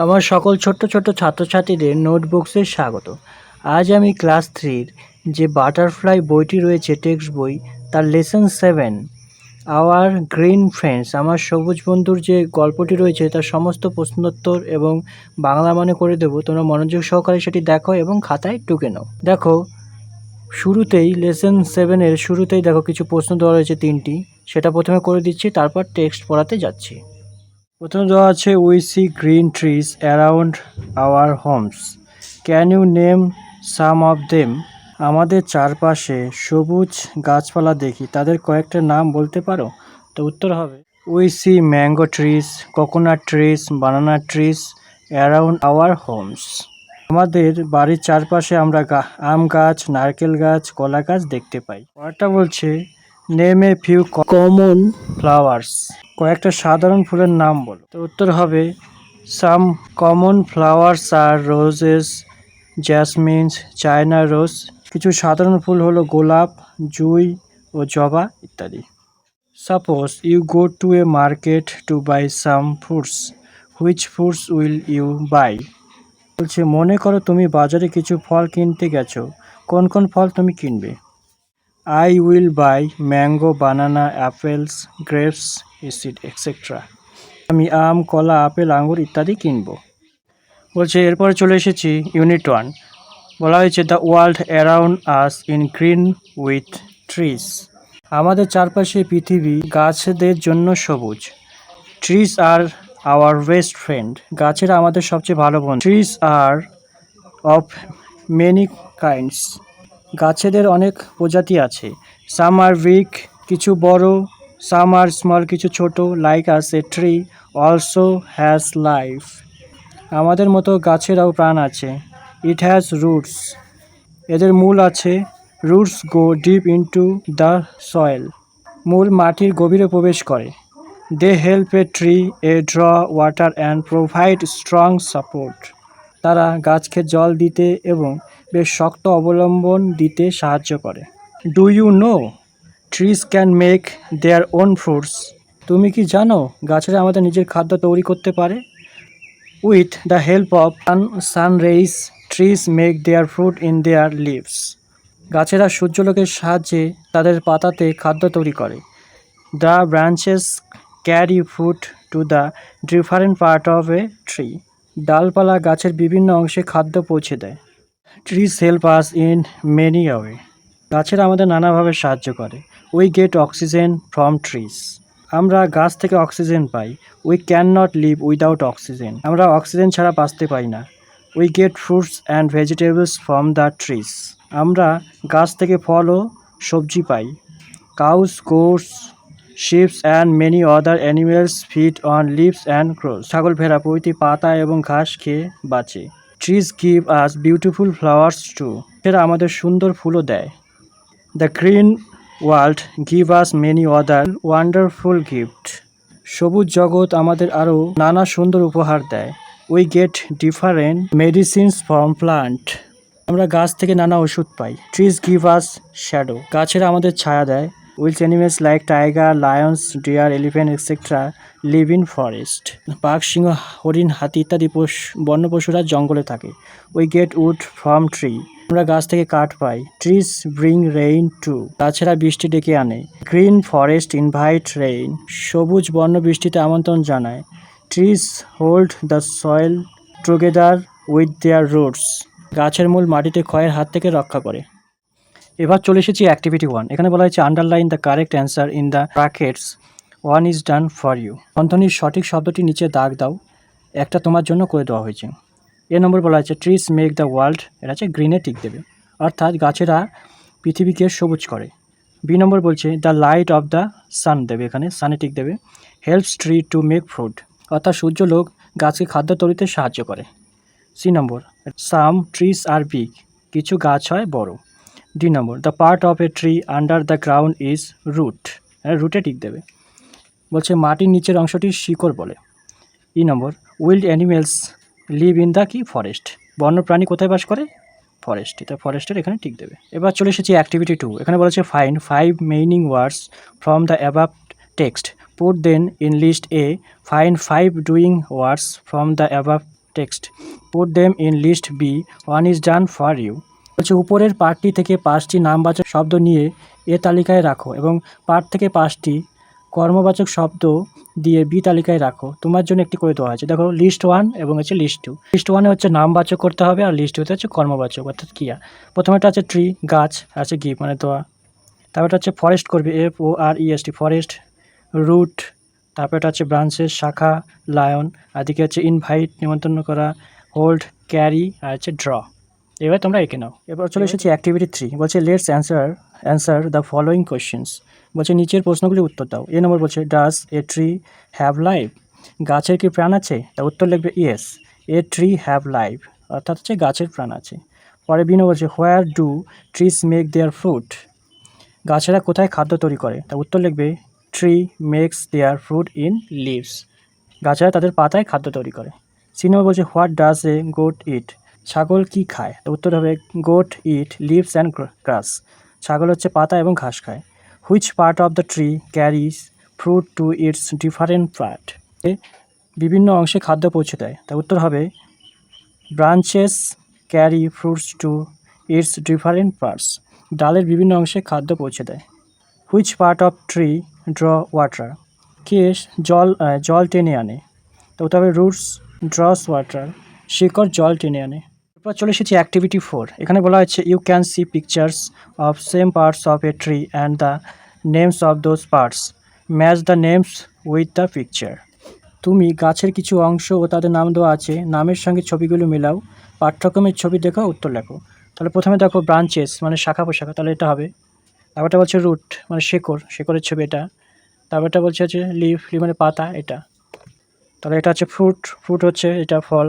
আমার সকল ছোট্ট ছোট্ট ছাত্রছাত্রীদের নোটবুকসে স্বাগত। আজ আমি ক্লাস 3-র যে বাটারফ্লাই বইটি রয়েছে টেক্সট বই, তার লেসন 7 আওয়ার গ্রিন ফ্রেন্ডস, আমার সবুজ বন্ধুর যে গল্পটি রয়েছে তার সমস্ত প্রশ্নোত্তর এবং বাংলা মানে করে দেবো। তোমরা মনোযোগ সহকারে সেটি দেখো এবং খাতায় টুকে নাও। দেখো, শুরুতেই লেসন 7-এর শুরুতেই দেখো কিছু প্রশ্ন দেওয়া রয়েছে 3টি, সেটা প্রথমে করে দিচ্ছি, তারপর টেক্সট পড়াতে যাচ্ছি। প্রথমে দেওয়া আছে we see green trees around our homes, can you name some of them? আমাদের চারপাশে সবুজ গাছপালা দেখি, তাদের কয়েকটা নাম বলতে পারো? তো উত্তর হবে we see mango trees, coconut trees, banana trees around our homes. আমাদের বাড়ির চারপাশে আমরা আম গাছ, নারকেল গাছ, কলা গাছ দেখতে পাই। পরেরটা বলছে name a few common flowers, কয়েকটা সাধারণ ফুলের নাম বলো। তো উত্তর হবে some common flowers are roses, jasmines, China rose. কিছু সাধারণ ফুল হলো গোলাপ, জুঁই ও জবা ইত্যাদি। Suppose you go to a market to buy some fruits, which fruits will you buy? বলছে মনে করো তুমি বাজারে কিছু ফল কিনতে গেছো, কোন কোন ফল তুমি কিনবে? I will buy mango, banana, apples, grapes, etcetera. আমি আম, কলা, আপেল, আঙুর ইত্যাদি কিনবো। বলছে এরপরে চলে এসেছি ইউনিট 1। বলা হয়েছে the world around us in green with trees, আমাদের চারপাশে পৃথিবী গাছদের জন্য সবুজ। Trees are our best friend, গাছেরা আমাদের সবচেয়ে ভালো বন্ধু। Trees are of many kinds, গাছেদের অনেক প্রজাতি আছে। সাম আর বিগ, কিছু বড়, সাম আর স্মল, কিছু ছোট। Like us a tree also has life, আমাদের মতো গাছেরাও প্রাণ আছে। ইট হ্যাজ রুটস, এদের মূল আছে। Roots go deep into the soil, মূল মাটির গভীরে প্রবেশ করে। They help a tree a draw water and provide strong support, তারা গাছকে জল দিতে এবং বেশ শক্ত অবলম্বন দিতে সাহায্য করে। Do you know trees can make their own fruits, তুমি কি জানো গাছেরা আমাদের নিজের খাদ্য তৈরি করতে পারে? With the help of sun rays trees make their fruit in their leaves, গাছেরা সূর্যালোকের সাহায্যে তাদের পাতাতে খাদ্য তৈরি করে। The branches carry fruit to the different part of a tree, ডালপালা গাছের বিভিন্ন অংশে খাদ্য পৌঁছে দেয়। Trees help us in many way, গাছেরা আমাদের নানাভাবে সাহায্য করে। We get oxygen from trees, আমরা গাছ থেকে অক্সিজেন পাই। We can not live without oxygen, আমরা অক্সিজেন ছাড়া বাঁচতে পারি না। We get fruits and vegetables from the trees, আমরা গাছ থেকে ফল ও সবজি পাই। Cows, goats, sheeps and many other animals feed on leaves and grass, ছাগল ভেড়া প্রভৃতি পাতা এবং ঘাস খেয়ে বাঁচে। Trees give us beautiful flowers too, এরা আমাদের সুন্দর ফুলও দেয়। The green world give us many other wonderful gift, সবুজ জগৎ আমাদের আরও নানা সুন্দর উপহার দেয়। We get different medicines from plant, আমরা গাছ থেকে নানা ওষুধ পাই। ট্রিজ গিভ আস শ্যাডো, গাছেরা আমাদের ছায়া দেয়। Which animals like tiger, lions, deer, elephant etcetera live in forest, বাঘ, সিংহ, হরিণ, হাতি ইত্যাদি বন্য পশুরা জঙ্গলে থাকে। We get wood from tree, আমরা গাছ থেকে কাঠ পাই। ট্রিজ ব্রিং রেইন টু, গাছেরা বৃষ্টি ডেকে আনে। গ্রিন ফরেস্ট ইনভাইট রেইন, সবুজ বন্য বৃষ্টিতে আমন্ত্রণ জানায়। Trees hold the soil together with their roots, গাছের মূল মাটিতে ক্ষয়ের হাত থেকে রক্ষা করে। এবার চলে এসেছি অ্যাক্টিভিটি 1। এখানে বলা হয়েছে underline the correct answer in the brackets, 1 is done for you, বন্ধনীর সঠিক শব্দটি নিচে দাগ দাও, একটা তোমার জন্য করে দেওয়া হয়েছে। এ নম্বর বলা হয়েছে ট্রিজ মেক দ্য ওয়ার্ল্ড, এটা হচ্ছে গ্রিনে টিক দেবে, অর্থাৎ গাছেরা পৃথিবীকে সবুজ করে। বি নম্বর বলছে the light of the sun দেবে, এখানে সানে টিক দেবে। Helps tree to make fruit, অর্থাৎ সূর্যলোক গাছকে খাদ্য তৈরিতে সাহায্য করে। C number some trees are big, কিছু গাছ হয় বড়। D number the part of a tree under the ground is root, রুটে টিক দেবে, বলছে মাটির নিচের অংশটি শিকড় বলে। E number wild animals live in the কি ফরেস্ট, বন্যপ্রাণী কোথায় বাস করে? ফরেস্টে, তাই ফরেস্টের এখানে টিক দেবে। এবার চলে এসেছি অ্যাক্টিভিটি 2। এখানে বলেছে find 5 meaning words from the above text, put then in list A, find 5 doing words from the above text put them in list B, one is done for you. বলছে উপরের পাঠটি থেকে 5টি নামবাচক শব্দ নিয়ে এ তালিকায় রাখো এবং পাঠ থেকে 5টি কর্মবাচক শব্দ দিয়ে বি তালিকায় রাখো। তোমার জন্য একটি করে দেওয়া হয়েছে। দেখো লিস্ট 1 এবং হচ্ছে লিস্ট 2। লিস্ট 1-এ হচ্ছে নামবাচক করতে হবে আর লিস্ট 2-তে হচ্ছে কর্মবাচক অর্থাৎ ক্রিয়া। প্রথমেটা আছে ট্রি গাছ, আছে গিভ মানে দেওয়া। তারপরটা হচ্ছে ফরেস্ট করবে FOREST ফরেস্ট। রুট, তারপর এটা হচ্ছে ব্রাঞ্চেস শাখা, লায়ন, আর দিকে হচ্ছে ইনভাইট নিমন্ত্রণ করা, হোল্ড, ক্যারি, আর হচ্ছে ড্র। এবার তোমরা এঁকে নাও। এবার চলে এসেছি অ্যাক্টিভিটি 3। বলছে let's answer the following questions. বলছে নিচের প্রশ্নগুলি উত্তর দাও। এ নম্বর বলছে does a tree have life, গাছের কি প্রাণ আছে? তা উত্তর লিখবে yes, a tree have life অর্থাৎ হচ্ছে গাছের প্রাণ আছে। পরে বি নম্বর বলছে where do trees make their fruit, গাছেরা কোথায় খাদ্য তৈরি করে? তা উত্তর লিখবে tree makes their fruit in leaves, গাছেরা তাদের পাতায় খাদ্য তৈরি করে। সি নম্বর বলছে what does a goat eat, ছাগল কি খায়? তা উত্তর হবে goat eat leaves and grass, ছাগল হচ্ছে পাতা এবং ঘাস খায়। Which part of the tree carries fruit to its different part, বিভিন্ন অংশে খাদ্য পৌঁছে দেয়। তা উত্তর হবে branches carry fruits to its different parts, ডালের বিভিন্ন অংশে খাদ্য পৌঁছে দেয়। Which part of tree draw water, কে জল টেনে আনে? তো তবে রুটস ড্রস ওয়াটার, শিকড় জল টেনে আনে। এরপর চলে এসেছি অ্যাক্টিভিটি 4। এখানে বলা হচ্ছে you can see pictures of same parts of a tree and the names of those parts, match the names with the picture. তুমি গাছের কিছু অংশ ও তাদের নাম দেওয়া আছে, নামের সঙ্গে ছবিগুলো মেলাও, পাঠ্যক্রমের ছবি দেখো, উত্তর লেখো। তাহলে প্রথমে দেখো ব্রাঞ্চেস মানে শাখা পোশাখা, তাহলে এটা হবে। তারপরটা বলছে রুট মানে শেকড়, শেকড়ের ছবি এটা। তারপরটা বলছে হচ্ছে লিফ, লিফ মানে পাতা এটা। তাহলে এটা হচ্ছে ফ্রুট, ফ্রুট হচ্ছে এটা ফল।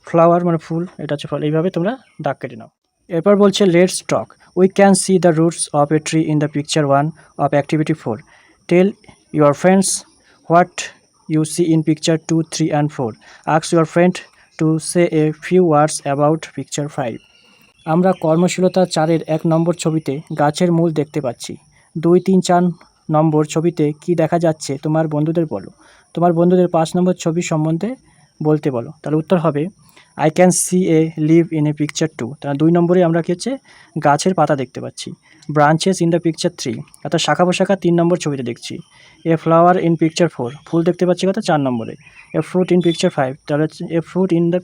ফ্লাওয়ার মানে ফুল, এটা হচ্ছে ফল। এইভাবে তোমরা দাগ কেটে নাও। এরপর বলছে let's talk, we can see the roots of a tree in the picture 1 of activity 4, tell your friends what you see in picture 2, 3 and 4, ask your friend to say a few words about picture 5। আমরা কর্মশীলতা 4-এর 1 নম্বর ছবিতে গাছের মূল দেখতে পাচ্ছি। 2, 3, 4 নম্বর ছবিতে কি দেখা যাচ্ছে তোমার বন্ধুদের বলো। তোমার বন্ধুদের 5 নম্বর ছবি সম্বন্ধে বলতে বলো। তাহলে উত্তর হবে I can see A live in a picture 2, তাহলে 2 নম্বরে আমরা কি হচ্ছে গাছের পাতা দেখতে পাচ্ছি। ব্রাঞ্চেস ইন দ্য পিকচার 3 অর্থাৎ শাখা পোশাখা 3 নম্বর ছবিতে দেখছি। এ ফ্লাওয়ার ইন পিকচার 4 ফুল দেখতে পাচ্ছি কত 4 নম্বরে। এ ফ্রুট ইন পিকচার 5 তাহলে এ ফ্রুট ইন দ্য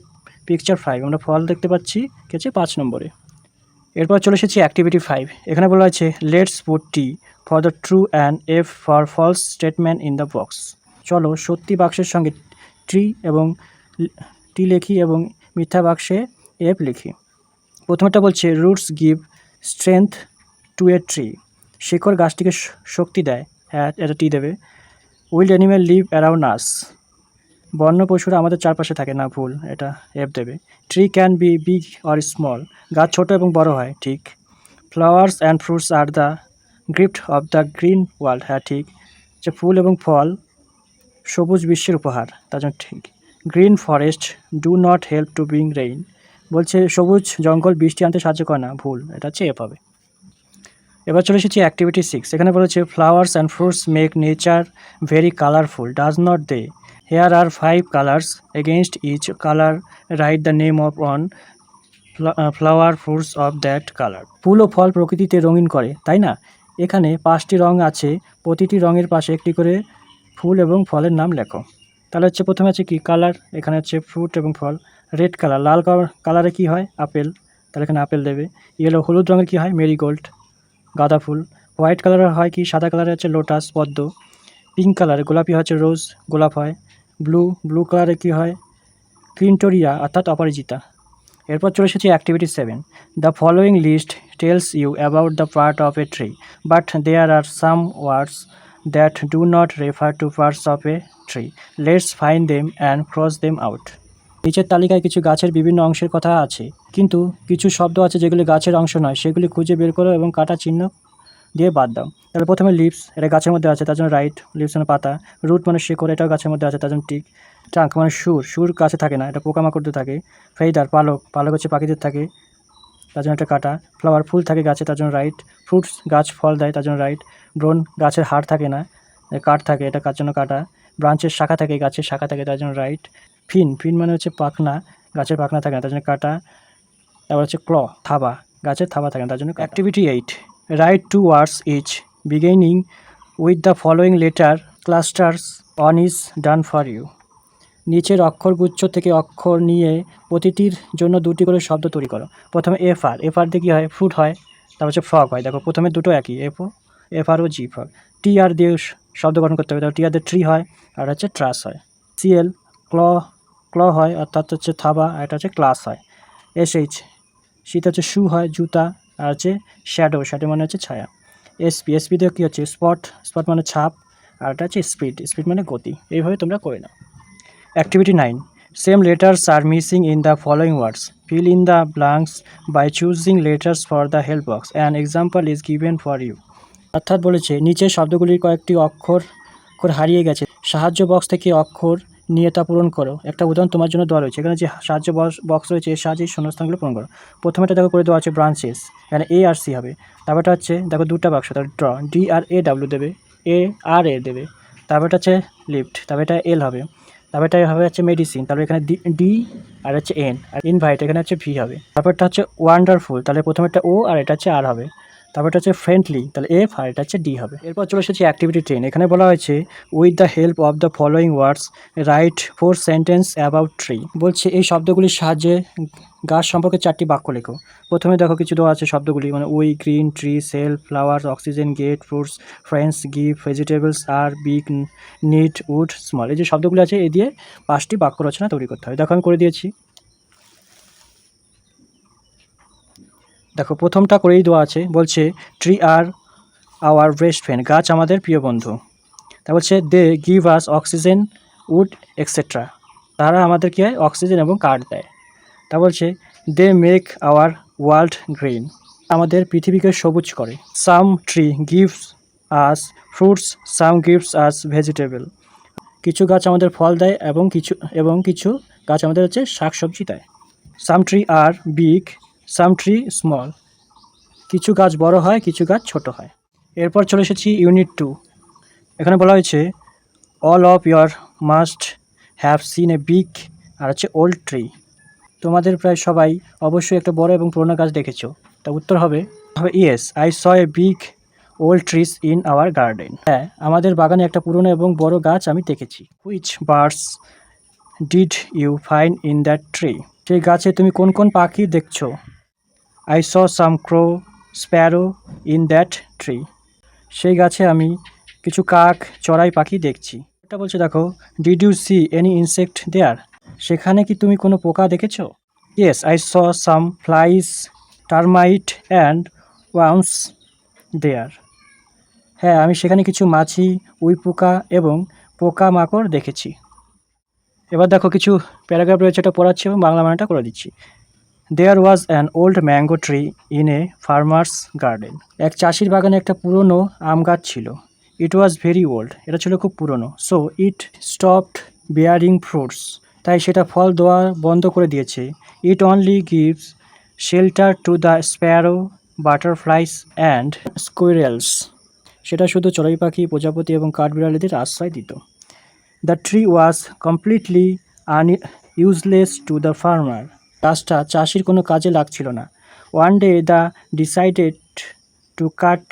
পিকচার 5 আমরা ফল দেখতে পাচ্ছি কি হচ্ছে 5 নম্বরে। এরপর চলে এসেছি অ্যাক্টিভিটি 5। এখানে বলা হয়েছে let's put T for the true and F for false statement in the box. চলো সত্যি বাক্সের সঙ্গে ট্রি এবং টি লিখি এবং মিথ্যা বাক্সে এফ লিখি। প্রথমটা বলছে roots give strength to a tree, শিকড় গাছটিকে শক্তি দেয়, হ্যাঁ এটা টি দেবে। Wild animal live around us, বন্য পশুরা আমাদের চারপাশে থাকে না, ভুল, এটা এফ দেবে। Tree can B big or small, গাছ ছোট এবং বড় হয়, ঠিক। Flowers and fruits are the gift of the green world, হ্যাঁ ঠিক। যে ফুল এবং ফল সবুজ বিশ্বের উপহার, তার জন্য ঠিক। Green forest do not help to bring rain, বলছে সবুজ জঙ্গল বৃষ্টি আনতে সাহায্য করে না, ভুল, এটা হচ্ছে এফ হবে। এবার চলে এসেছি অ্যাক্টিভিটি 6। এখানে বলেছে flowers and fruits make nature very colourful, does not they? Here are 5 colours, against each colour write the name of on flower fruits of that colour. ফুল ও ফল প্রকৃতিতে রঙিন করে, তাই না? এখানে 5টি রং আছে, প্রতিটি রঙের পাশে একটি করে ফুল এবং ফলের নাম লেখো। তাহলে হচ্ছে প্রথমে আছে কি কালার, এখানে হচ্ছে ফ্রুট এবং ফল। রেড কালার, লাল কালারে কি হয় আপেল, তাহলে এখানে আপেল দেবে। ইয়েলো হলুদ রঙের কি হয় মেরিগোল্ড গাঁদা ফুল। হোয়াইট কালারের হয় কি সাদা কালারে হচ্ছে লোটাস পদ্ম। পিঙ্ক কালারে গোলাপি হচ্ছে রোজ গোলাপ হয়। ব্লু কালারে কি হয় ক্রিন্টোরিয়া অর্থাৎ অপরাজিতা। এরপর চলে এসেছি activity 7। The following list tells you about the part of a tree but there are some words that do not refer to parts of a tree, let's find them and cross them out. নিচের তালিকায় কিছু গাছের বিভিন্ন অংশের কথা আছে, কিন্তু কিছু শব্দ আছে যেগুলি গাছের অংশ নয়, সেগুলি খুঁজে বের করো এবং কাটা চিহ্ন দিয়ে বাদ দাও। তাহলে প্রথমে লিভস, এটা গাছের মধ্যে আছে তার জন্য রাইট, লিভস মানে পাতা। রুট মানে শিকড়, এটাও গাছের মধ্যে আছে তার জন্য ঠিক। ট্রাঙ্ক মানে সুর গাছে থাকে না, এটা পোকামাকড়দের থাকে। ফেইদার পালক হচ্ছে পাখিদের থাকে, তার জন্য একটা কাটা। ফ্লাওয়ার ফুল থাকে গাছে তার জন্য রাইট। ফ্রুটস গাছ ফল দেয় তার জন্য রাইট। ব্রোন গাছের হাড় থাকে না, কাঠ থাকে, এটা কার জন্য কাটা। ব্রাঞ্চের শাখা থাকে, গাছের শাখা থাকে তার জন্য রাইট। ফিন মানে হচ্ছে পাখনা, গাছের পাখনা থাকে না তার জন্য কাটা। তারপর হচ্ছে ক্ল, থাবা, গাছের থাবা থাকে না তার জন্য। Activity 8, write 2 words each beginning with the following letter clusters one is done for you. নিচের অক্ষরগুচ্ছ থেকে অক্ষর নিয়ে প্রতিটির জন্য 2টি করে শব্দ তৈরি করো। প্রথমে এফ আর দিয়ে কী হয়? ফ্রুট হয়। তারপর হচ্ছে ফ্রগ হয়। দেখো প্রথমে দুটো একই, এফ আর ও জি, ফ্রগ। আর দিয়ে শব্দ গঠন করতে হবে, তারপর আর দিয়ে ট্রি হয়, আর হচ্ছে ট্রাস হয়। সিএল, ক্ল হয়, অর্থাৎ হচ্ছে থাবা, আর এটা হচ্ছে ক্লাস হয়। শীত হচ্ছে শু হয়, জুতা, আর হচ্ছে শ্যাডো মানে হচ্ছে ছায়া। এসপি দিয়ে কী হচ্ছে? স্পট মানে ছাপ, আর এটা হচ্ছে স্পিড মানে গতি। এইভাবে তোমরা করে নাও। Activity 9, same letters are missing in the following words. Fill in the blanks by choosing letters for the help box. An example is given for you. অর্থাৎ বলেছে নিচের শব্দগুলির কয়েকটি অক্ষর হারিয়ে গেছে, সাহায্য বক্স থেকে অক্ষর নিয়ে তা পূরণ করো। একটা উদাহরণ তোমার জন্য দেওয়া রয়েছে, এখানে যে সাহায্য বক্স রয়েছে এর সাহায্যে শূন্যস্থানগুলো পূরণ করো। প্রথমেটা দেখো করে দেওয়া আছে ব্রাঞ্চেস, এখানে এ আর সি হবে। তারপরটা হচ্ছে দেখো দুটা বাক্স, তারপর draw, D R A W দেবে, এ আর এ দেবে। তারপরটা হচ্ছে লিফট, তারপর এটা এল হবে। তারপর এটা হবে হচ্ছে মেডিসিন, তারপর এখানে ডি আর হচ্ছে এন, আর ইনভাইট এখানে হচ্ছে ভি হবে। তারপরটা হচ্ছে ওয়ান্ডারফুল, তাহলে প্রথমে একটা ও আর এটা হচ্ছে আর হবে। তারপরটা হচ্ছে ফ্রেন্ডলি, তাহলে এফ, আর এটা হচ্ছে ডি হবে। এরপর চলে এসেছি অ্যাক্টিভিটি 10, এখানে বলা হয়েছে with the help of the following words right 4 sentence about tree. বলছে এই শব্দগুলির সাহায্যে গাছ সম্পর্কে 4টি বাক্য লেখো। প্রথমে দেখো কিছু দেওয়া আছে শব্দগুলি, মানে we, green, tree, cell, flowers, oxygen, get, fruits, friends, give, vegetables, are, big, neat, wood, small. এই যে শব্দগুলি আছে এই দিয়ে 5টি বাক্য রচনা তৈরি করতে হয়। দেখো আমি করে দিয়েছি। দেখো প্রথমটা করেই দেওয়া আছে, বলছে tree are our best friend, গাছ আমাদের প্রিয় বন্ধু। তা বলছে they give us oxygen, wood, etcetera, তারা আমাদের কী হয়? অক্সিজেন এবং কাঠ দেয়। তা বলছে they make our world green, আমাদের পৃথিবীকে সবুজ করে। Some tree gives us fruits, some gives us vegetable, কিছু গাছ আমাদের ফল দেয় এবং কিছু গাছ আমাদের হচ্ছে শাকসবজি দেয়। সাম ট্রি আর বিগ, সাম ট্রি স্মল, কিছু গাছ বড় হয়, কিছু গাছ ছোট হয়। এরপর চলে এসেছি ইউনিট 2, এখানে বলা হয়েছে all of your must have seen a big, আর হচ্ছে ওল্ড ট্রি, তোমাদের প্রায় সবাই অবশ্যই একটা বড় এবং পুরোনো গাছ দেখেছো। তা উত্তর হবে yes, I saw a big old trees in our garden. হ্যাঁ, আমাদের বাগানে একটা পুরনো এবং বড় গাছ আমি দেখেছি। Which birds did you find in that tree, সেই গাছে তুমি কোন কোন পাখি দেখছো? I saw some crow, sparrow in that tree, সেই গাছে আমি কিছু কাক, চড়াই পাখি দেখছি। এটা বলছে দেখো did you see any insect there, সেখানে কি তুমি কোনো পোকা দেখেছো? Yes, I saw some flies, termite and worms there, হ্যাঁ আমি সেখানে কিছু মাছি, উই পোকা এবং পোকামাকড় দেখেছি। এবার দেখো কিছু প্যারাগ্রাফ রয়েছে, এটা পড়াচ্ছি এবং বাংলা মানেটা করে দিচ্ছি। There was an old mango tree in a farmer's garden, এক চাষির বাগানে একটা পুরনো আম গাছ ছিল। ইট ওয়াজ ভেরি ওল্ড, এটা ছিল খুব পুরনো। So it stopped bearing fruits, তাই সেটা ফল দেওয়া বন্ধ করে দিয়েছে। ইট only gives shelter to the sparrow, butterflies and স্কুইরেলস, সেটা শুধু চড়াই পাখি, প্রজাপতি এবং কাঠবিড়ালিদের আশ্রয় দিত। The tree was completely useless to the farmer, গাছটা চাষির কোনো কাজে লাগছিল না। One day the decided to cut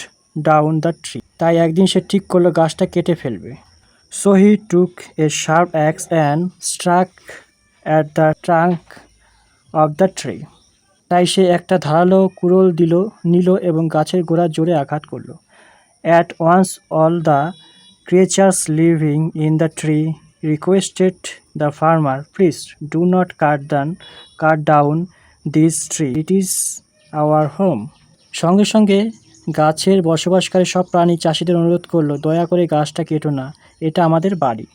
down the tree, তাই একদিন সে ঠিক করলো গাছটা কেটে ফেলবে। So he took A sharp axe and struck at the trunk of the tree, তাই সে একটা ধারালো কুড়োল নিল এবং গাছের গোড়া জোরে আঘাত করলো। At once all the creatures living in the tree requested the farmer, please do not cut down this tree, it is our home. সঙ্গে সঙ্গে গাছের বসবাসকারী সব প্রাণী চাষিদের অনুরোধ করলো, দয়া করে গাছটা কেটো না, এটা আমাদের বাড়ি।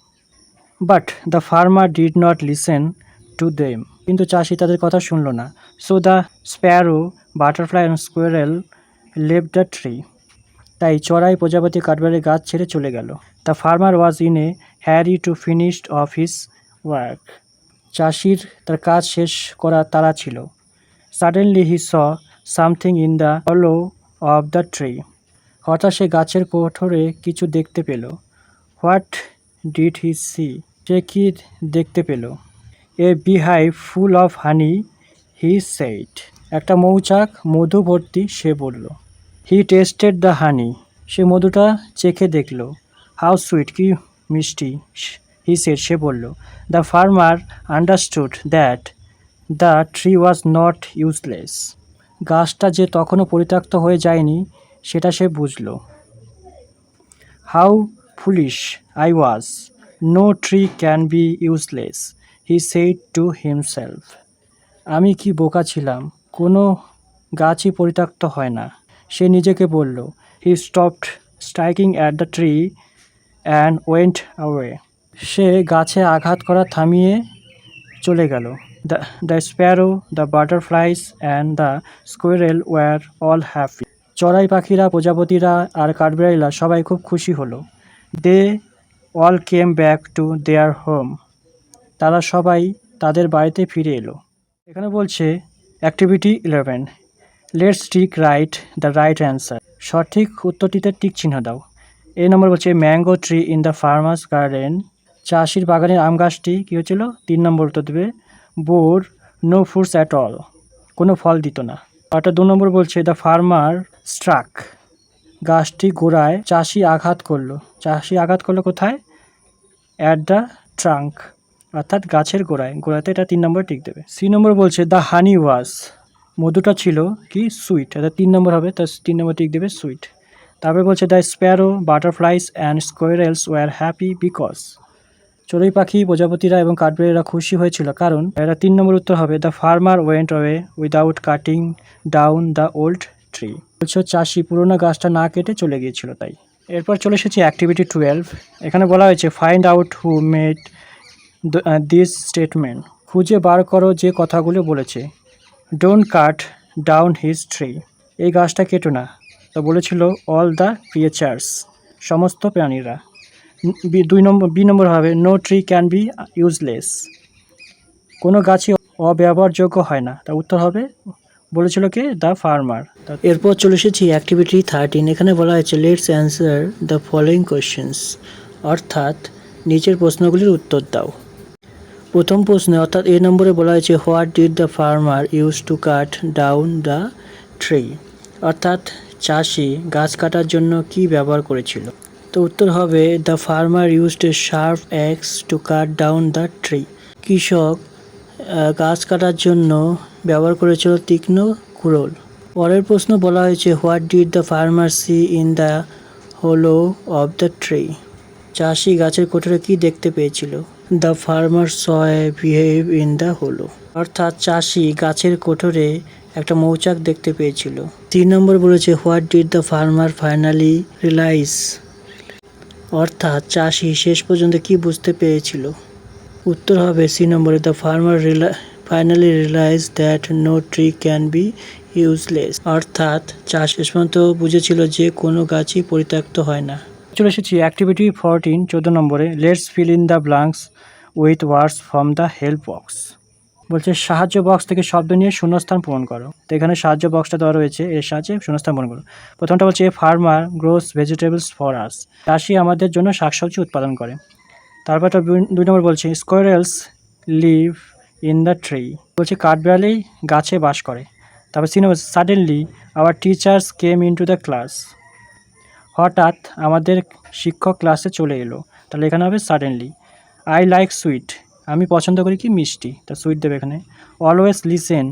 But the farmer did not listen to them, কিন্তু চাষি তাদের কথা শুনল না। So the Sparrow, butterfly and squirrel left the tree, তাই চড়াই, প্রজাপতি, কাঠবিড়ালি গাছ ছেড়ে চলে গেল। The farmer was in a Harry to finish of his work, চাষির তার কাজ শেষ করা তাড়া ছিল। Suddenly he saw something in the হলো অফ দ্য ট্রি, হঠাৎ সে গাছের কোঠরে কিছু দেখতে পেল। হোয়াট ডিড হি সি, সে কি দেখতে পেল? এ beehive full of honey, he said. একটা মৌচাক মধু ভর্তি, সে বলল। He tasted the honey. সে মধুটা চেখে দেখল। How sweet, কি মিষ্টি, he said, সে বলল। The farmer understood that the tree was not useless. গাছটা যে তখনও পরিত্যক্ত হয়ে যায়নি সেটা সে বুঝল। How foolish I was. No tree can be useless, he said to himself. আমি কি বোকা ছিলাম, কোনো গাছই পরিত্যক্ত হয় না, সে নিজেকে বলল। He stopped striking at the tree and went away. সে গাছে আঘাত করা থামিয়ে চলে গেল। The sparrow, the butterflies and the squirrel were all happy. চড়াই পাখিরা, প্রজাপতিরা আর কাঠবিড়ালিরা সবাই খুব খুশি হলো। They all came back to their home. তারা সবাই তাদের বাড়িতে ফিরে এলো। এখানে বলছে activity 11, let's tick write the right answer. সঠিক উত্তরটিতে টিক চিহ্ন দাও। এই নম্বর বলছে mango tree in the farmers garden. চাষির বাগানের আম গাছটি কী হয়েছিল? 3 নম্বর উত্তর দেবে bore no fruits at all, কোনো ফল দিত না। অর্থাৎ 2 নম্বর বলছে দ্য ফার্মার স্ট্রাক, গাছটি গোড়ায় চাষি আঘাত করলো। চাষি আঘাত করলো কোথায়? অ্যাট দ্য ট্রাঙ্ক, অর্থাৎ গাছের গোড়াতে, এটা 3 নম্বর টিক দেবে। সি নম্বর বলছে দ্য হানি ওয়াজ, মধুটা ছিল কি সুইট, অর্থাৎ 3 নম্বর হবে, তার 3 নম্বর টিক দেবে সুইট। তারপরে বলছে the sparrow, butterflies and squirrels were happy because, চড়ুই পাখি, প্রজাপতিরা এবং কাঠবিড়ালিরা খুশি হয়েছিল কারণ, এটা 3 নম্বর উত্তর হবে the farmer went away without cutting down the old tree. বলছে চাষি পুরোনো গাছটা না কেটে চলে গিয়েছিল তাই। এরপর চলে এসেছি অ্যাক্টিভিটি 12। এখানে বলা হয়েছে find out who made this statement, খুঁজে বার করো যে কথাগুলো বলেছে। Don't cut down his tree, এই গাছটা কেটো না, তো বলেছিল অল দ্য ক্রিয়েচার্স, সমস্ত প্রাণীরা। 2 নম্বর হবে no tree can be useless, কোনো গাছই অব্যবহারযোগ্য হয় না, তার উত্তর হবে বলেছিল কে? The farmer. এরপর চলে এসেছি অ্যাক্টিভিটি 13। এখানে বলা হয়েছে let's answer the following questions, অর্থাৎ নিচের প্রশ্নগুলির উত্তর দাও। প্রথম প্রশ্নে অর্থাৎ এ নম্বরে বলা হয়েছে what did the farmer use to cut down the tree, অর্থাৎ চাষি গাছ কাটার জন্য কি ব্যবহার করেছিল। তো উত্তর হবে the farmer used a sharp axe to cut down the tree, কৃষক গাছ কাটার জন্য ব্যবহার করেছিল তীক্ষ্ণ কুড়োল। পরের প্রশ্ন বলা হয়েছে what did the farmer see in the hollow of the tree, চাষি গাছের কোঠরে কি দেখতে পেয়েছিল। The farmer saw a beehive in the hollow, অর্থাৎ চাষি গাছের কোঠরে একটা মৌচাক দেখতে পেয়েছিল। 3 নম্বর বলেছে what did the farmer finally realise, অর্থাৎ চাষি শেষ পর্যন্ত কি বুঝতে পেরেছিল। উত্তর হবে সি নম্বরে the farmer finally realize that no tree can be useless, অর্থাৎ চাষ শেষ পর্যন্ত বুঝেছিল যে কোনো গাছই পরিত্যক্ত হয় না। চলে এসেছি অ্যাক্টিভিটি 14, 14 নম্বরে let's fill in the blanks with words from the help box. বলছে সাহায্য বক্স থেকে শব্দ নিয়ে শূন্যস্থান পূরণ করো। তো এখানে সাহায্য বক্সটা দেওয়া রয়েছে, এর সাহায্যে শূন্যস্থান পূরণ করো। প্রথমটা বলছে a farmer gross vegetables for us, চাষি আমাদের জন্য শাকসবজি উৎপাদন করে। তারপরটা 2 নম্বর বলছে squirrels live in the tree, বলছে কাঠবিড়ালি গাছে বাস করে। তারপর 3 number suddenly our teachers came into the class, হঠাৎ আমাদের শিক্ষক ক্লাসে চলে এলো, তাহলে এখানে হবে সাডেনলি। আই লাইক সুইট, আমি পছন্দ করি কি মিষ্টি, তা সুইট দেবে এখানে। Always listen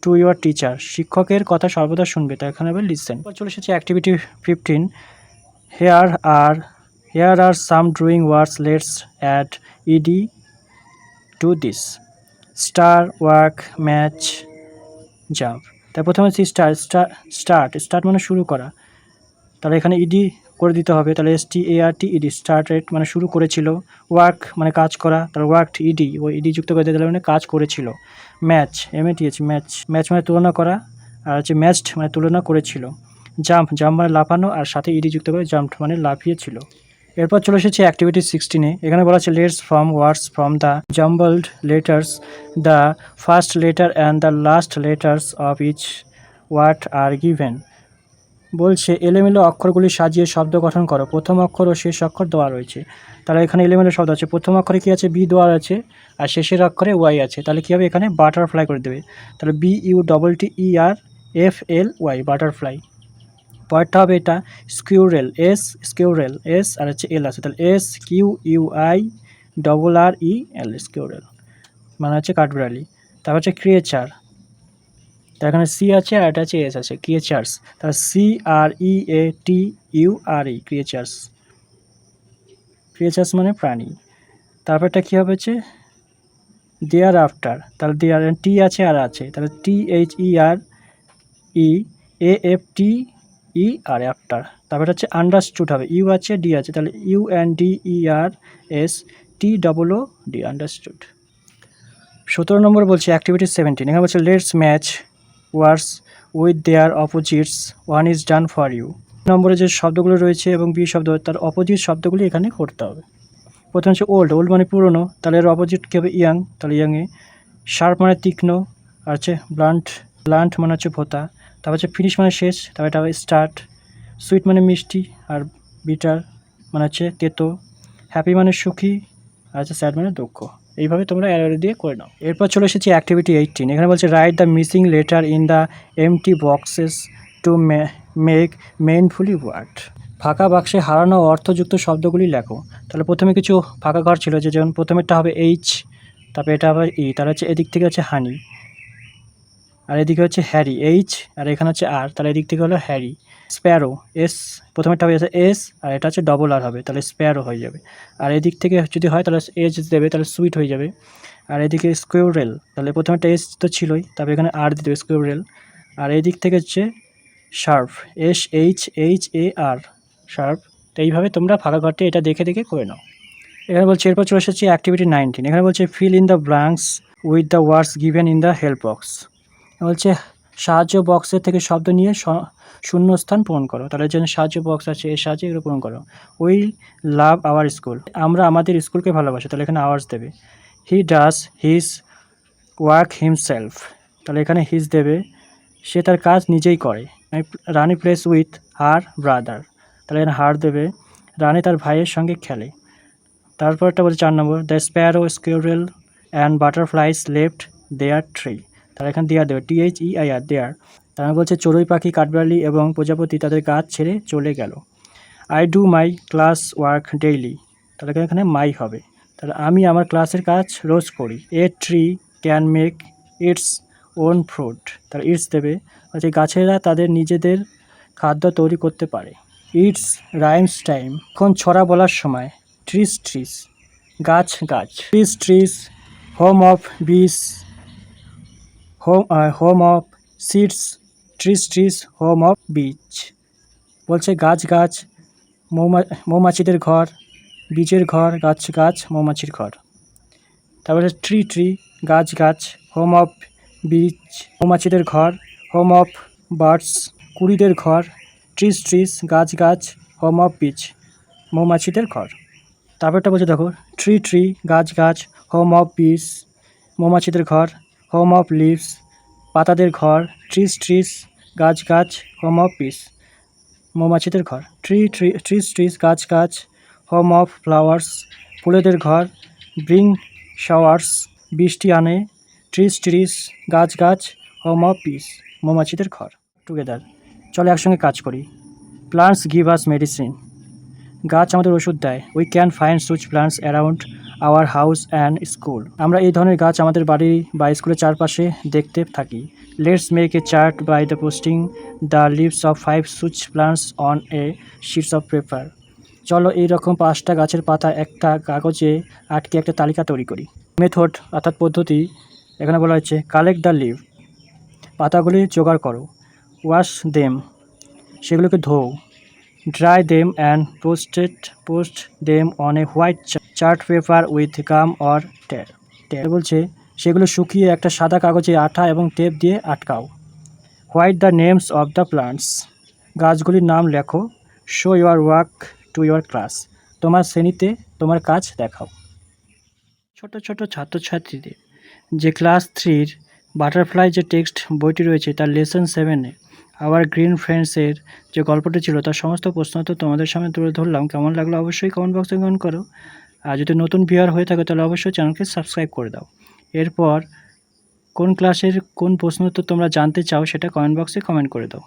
to your teacher, শিক্ষকের কথা সর্বদা শুনবে, তা এখানে হবে লিসেন। চলে এসেছে activity 15। Here are some drawing words, let's add ED to this. Star, work, match, jump. তাই প্রথমে হচ্ছে স্টার্ট মানে শুরু করা, তাহলে এখানে ইডি করে দিতে হবে, তাহলে START ইডি, স্টার্টেড মানে শুরু করেছিল। ওয়ার্ক মানে কাজ করা, তাহলে ওয়ার্কড ইডি, ওই ইডি যুক্ত করে দিতে মানে কাজ করেছিল। ম্যাচ MATH ম্যাচ মানে তুলনা করা, আর হচ্ছে ম্যাচড মানে তুলনা করেছিল। জাম্প মানে লাফানো, আর সাথে ইডি যুক্ত করে জাম্পড মানে লাফিয়েছিল। এরপর চলে এসেছে অ্যাক্টিভিটি 16-এ। এখানে বলা আছে let's form words from the jumbled letters, the first letter and the last letters of each word are given. বলছে এলোমেলো অক্ষরগুলি সাজিয়ে শব্দ গঠন করো। প্রথম অক্ষর ও শেষ অক্ষর দেওয়া রয়েছে। তাহলে এখানে এলোমেলো শব্দ আছে। প্রথম অক্ষরে কী আছে? বি দেওয়া আছে, আর শেষের অক্ষরে ওয়াই আছে। তাহলে কী হবে? এখানে বাটারফ্লাই করে দেবে। তাহলে BUTTERFLY, বাটারফ্লাই। পরেরটা হবে এটা স্কিউরেল, স্কিউরেল এস আর হচ্ছে এল আছে, তাহলে SQUIRREL, স্কিউরেল মানে হচ্ছে কাঠবিড়ালি। তারপর হচ্ছে ক্রিয়েচার, তার এখানে সি আছে আর এটা হচ্ছে এস আছে, ক্রিয়েচার্স। তাহলে CREATURE, ক্রিয়েচার্স, ক্রিয়েচার্স মানে প্রাণী। তারপরটা কী হবে? হচ্ছে দেয়ার আফটার, তাহলে দেয়ার টি আছে আর আছে, তাহলে THEREAFTER, আফটার। তারপরে হচ্ছে আন্ডারস্টুড হবে, ইউ আছে ডি আছে, তাহলে UNDERSTOOD, আন্ডারস্টুড। 17 নম্বর বলছে অ্যাক্টিভিটি 17, এখানে বলছে let's match words with their opposites, one is done for you. নম্বরে যে শব্দগুলো রয়েছে এবং বি শব্দ, তার অপোজিট শব্দগুলি এখানে করতে হবে। প্রথম হচ্ছে ওল্ড, ওল্ড মানে পুরনো, তাহলে এর অপোজিট কী হবে? ইয়াং, তাহলে ইয়াংয়ে। শার্প মানে তীক্ষ্ণ, আর হচ্ছে ব্লান্ট, ব্লান্ট মানে হচ্ছে ভোঁতা। তারপর হচ্ছে ফিনিশ মানে শেষ, তারপর এটা হবে স্টার্ট। সুইট মানে মিষ্টি, আর বিটার মানে হচ্ছে তেতো। হ্যাপি মানে সুখী, আর হচ্ছে স্যাড মানে দুঃখ। এইভাবে তোমরা অ্যারো দিয়ে করে নাও। এরপর চলে এসেছি অ্যাক্টিভিটি 18, এখানে বলছে write the missing letter in the empty boxes to make meaningful word. ফাঁকা বাক্সে হারানো অর্থযুক্ত শব্দগুলি লেখো। তাহলে প্রথমে কিছু ফাঁকা ঘর ছিল, যে যেমন প্রথমেরটা হবে এইচ, তারপরে এটা হবে ই, তাহলে হচ্ছে এদিক থেকে হচ্ছে হানি, আর এদিকে হচ্ছে হ্যারি, এইচ, আর এখানে হচ্ছে আর, তাহলে এদিক থেকে হলো হ্যারি। স্প্যারো, এস, প্রথমেরটা হয়ে যাচ্ছে এস, আর এটা হচ্ছে ডবল আর হবে, তাহলে স্প্যারো হয়ে যাবে। আর এদিক থেকে যদি হয় তাহলে এজ দেবে, তাহলে সুইট হয়ে যাবে। আর এদিকে স্কিউরেল, তাহলে প্রথমেরটা এস তো ছিলই, তারপরে এখানে আর দিয়ে দেবে, স্কিউরেল। আর এদিক থেকে হচ্ছে শার্প, SHARP, শার্প। তো এইভাবে তোমরা ফাঁকা ঘরটি এটা দেখে দেখে করে নাও। এখানে বলছে এরপর চলে এসেছি অ্যাক্টিভিটি 19, এখানে বলছে fill in the blanks with the words given in the help box. বলছে সাহায্য বক্সের থেকে শব্দ নিয়ে শূন্যস্থান পূরণ করো। তাহলে যে সাহায্য বক্স আছে এর সাহায্যে এগুলো পূরণ করো। উই লাভ আওয়ার স্কুল, আমরা আমাদের স্কুলকে ভালোবাসি, তাহলে এখানে আওয়ার্স দেবে। He does his work himself, তাহলে এখানে হিজ দেবে, সে তার কাজ নিজেই করে। রানি প্লেস উইথ হার ব্রাদার, তাহলে এখানে হার দেবে। রানি তার ভাইয়ের সঙ্গে খেলে। তারপরটা বলছে 4 number, the sparrow, squirrel and butterflies left their tree, তাহলে এখানে দেয়ার দেবে, THEIR, দেয়ার। তারা বলছে চড়ুই পাখি, কাঠবিড়ালি এবং প্রজাপতি তাদের গাছ ছেড়ে চলে গেল। I do my class work daily, তাহলে এখানে মাই হবে, তাহলে আমি আমার ক্লাসের কাজ রোজ করি। A tree can make its own fruit, তাহলে ইটস দেবে, হচ্ছে গাছেরা তাদের নিজেদের খাদ্য তৈরি করতে পারে। ইটস রাইমস টাইম, এখন ছড়া বলার সময়। ট্রিস, ট্রিস, গাছ, গাছ। ট্রিস, ট্রিস, হোম অফ বিস, home of seeds, trees, trees, home of বীজ। বলছে গাছ, গাছ, মৌমাছিদের ঘর, বীজের ঘর, গাছ, গাছ, মৌমাছির ঘর। তারপরে ট্রি, ট্রি, গাছ, গাছ, হোম অফ বীজ, মৌমাছিদের ঘর, হোম অফ বার্ডস, কুড়িদের ঘর। ট্রিস, ট্রিস, গাছ, গাছ, হোম অফ বীজ, মৌমাছিদের ঘর। তারপরটা বলছে দেখো, ট্রি, ট্রি, গাছ, গাছ, হোম অফ বীজ, মৌমাছিদের ঘর, হোম অফ লিভস, পাতাদের ঘর। ট্রিস, ট্রিস, গাছ, গাছ, হোম অফ বীজ, মৌমাছিদের ঘর। ট্রিস, ট্রিস, গাছ, গাছ, হোম অফ ফ্লাওয়ার্স, ফুলেদের ঘর। ব্রিং শাওয়ার্স, বৃষ্টি আনে। ট্রিস, ট্রিস, গাছ, গাছ, হোম অফ বীজ, মৌমাছিদের ঘর। টুগেদার, চলো একসঙ্গে কাজ করি। প্লান্টস গিভ আস মেডিসিন, গাছ আমাদের ওষুধ দেয়। We can find such plants around our house and school, আমরা এই ধরনের গাছ আমাদের বাড়ি বা স্কুলের চারপাশে দেখতে থাকি। Let's make a chart by the posting the leaves of 5 such plants on a sheets of paper, চলো এইরকম 5টা গাছের পাতা একটা কাগজে আটকে একটা তালিকা তৈরি করি। মেথড অর্থাৎ পদ্ধতি, এখানে বলা হচ্ছে কালেক্ট দ্য লিভ, পাতাগুলি জোগাড় করো। ওয়াশ দেম, সেগুলোকে ধোও। Dry them and post them on a white chart paper with gum or tape, বলছে সেগুলো শুকিয়ে একটা সাদা কাগজে আঠা এবং টেপ দিয়ে আটকাও। Write the names of the plants, গাছগুলির নাম লেখো। Show your work to your class, তোমার শ্রেণীতে তোমার কাজ দেখাও। ছোট ছোট ছাত্রছাত্রীদের যে ক্লাস 3-র বাটারফ্লাই যে টেক্সট বইটি রয়েছে তার লেসন 7-এ আওয়ার গ্রিন ফ্রেন্ডসের যে গল্পটি ছিল তার সমস্ত প্রশ্ন তো তোমাদের সামনে তুলে ধরলাম। কেমন লাগলো অবশ্যই কমেন্ট বক্সে কমেন্ট করো। আর যদি নতুন ভিউয়ার হয়ে থাকে তাহলে অবশ্যই চ্যানেলকে সাবস্ক্রাইব করে দাও। এরপর কোন ক্লাসের কোন প্রশ্ন উত্তর তোমরা জানতে চাও সেটা কমেন্ট বক্সে কমেন্ট করে দাও।